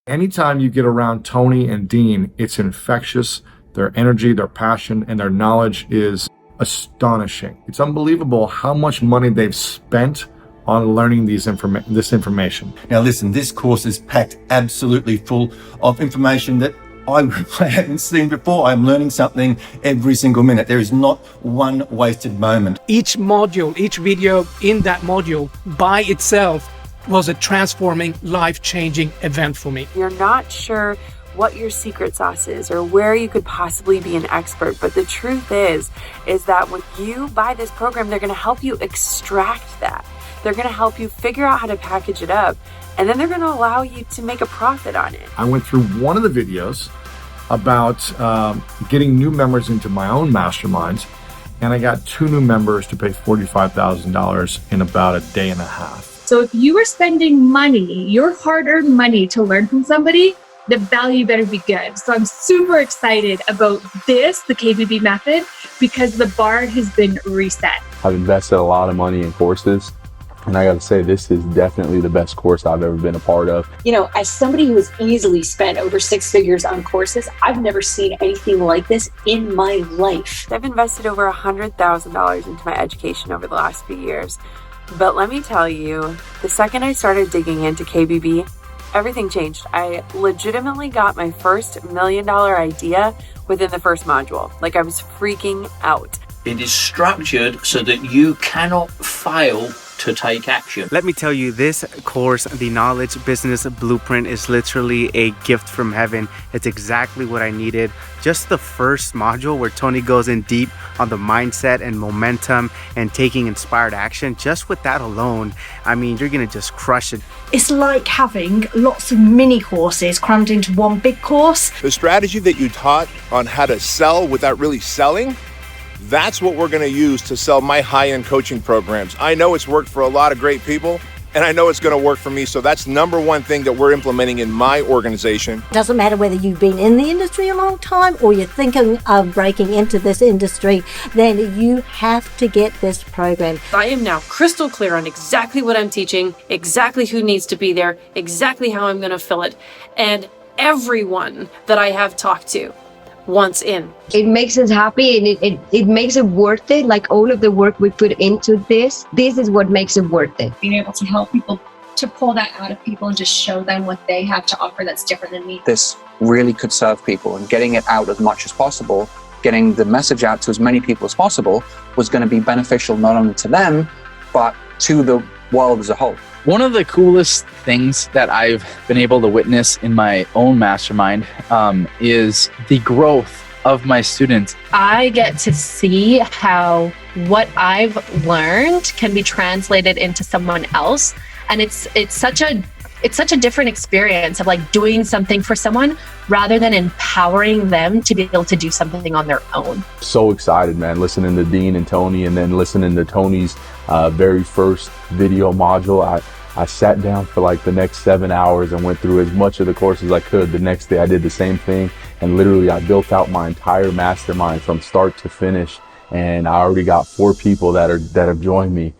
Anytime you get around Tony and Dean, it's infectious. Their energy, their passion, and their knowledge is astonishing. It's unbelievable how much money they've spent on learning this information. Now listen, this course is packed absolutely full of information that I haven't seen before. I'm learning something every single minute. There is not one wasted moment. Each module, each video in that module by itself was a transforming, life-changing event for me. You're not sure what your secret sauce is or where you could possibly be an expert, but the truth is that when you buy this program, they're going to help you extract that. They're going to help you figure out how to package it up, and then they're going to allow you to make a profit on it. I went through one of the videos about getting new members into my own masterminds, and I got 2 new members to pay $45,000 in about a day and a half. So if you are spending money, your hard-earned money to learn from somebody, the value better be good. So I'm super excited about this, the KBB method, because the bar has been reset. I've invested a lot of money in courses, and I got to say, this is definitely the best course I've ever been a part of. You know, as somebody who has easily spent over 6 figures on courses, I've never seen anything like this in my life. I've invested over $100,000 into my education over the last few years. But let me tell you, the second I started digging into KBB, everything changed. I legitimately got my first $1 million idea within the first module. Like, I was freaking out. It is structured so that you cannot fail to take action. Let me tell you, this course, the Knowledge Business Blueprint, is literally a gift from heaven. It's exactly what I needed. Just the first module where Tony goes in deep on the mindset and momentum and taking inspired action, just with that alone, I mean, you're gonna just crush it. It's like having lots of mini courses crammed into one big course. The strategy that you taught on how to sell without really selling, that's what we're going to use to sell my high-end coaching programs. I know it's worked for a lot of great people, and I know it's going to work for me. So that's number one thing that we're implementing in my organization. Doesn't matter whether you've been in the industry a long time or you're thinking of breaking into this industry, then you have to get this program. I am now crystal clear on exactly what I'm teaching, exactly who needs to be there, exactly how I'm going to fill it, and everyone that I have talked to wants in. It makes us happy, and it makes it worth it. Like, all of the work we put into this is what makes it worth it. Being able to help people, to pull that out of people and just show them what they have to offer that's different than me. This really could serve people, and getting it out as much as possible, getting the message out to as many people as possible, was going to be beneficial not only to them, but to the world as a whole. One of the coolest things that I've been able to witness in my own mastermind is the growth of my students. I get to see how what I've learned can be translated into someone else. And it's such a different experience of like doing something for someone rather than empowering them to be able to do something on their own. So excited, man, listening to Dean and Tony, and then listening to Tony's very first video module. I sat down for like the next 7 hours and went through as much of the course as I could. The next day I did the same thing, and literally I built out my entire mastermind from start to finish. And I already got 4 people that have joined me.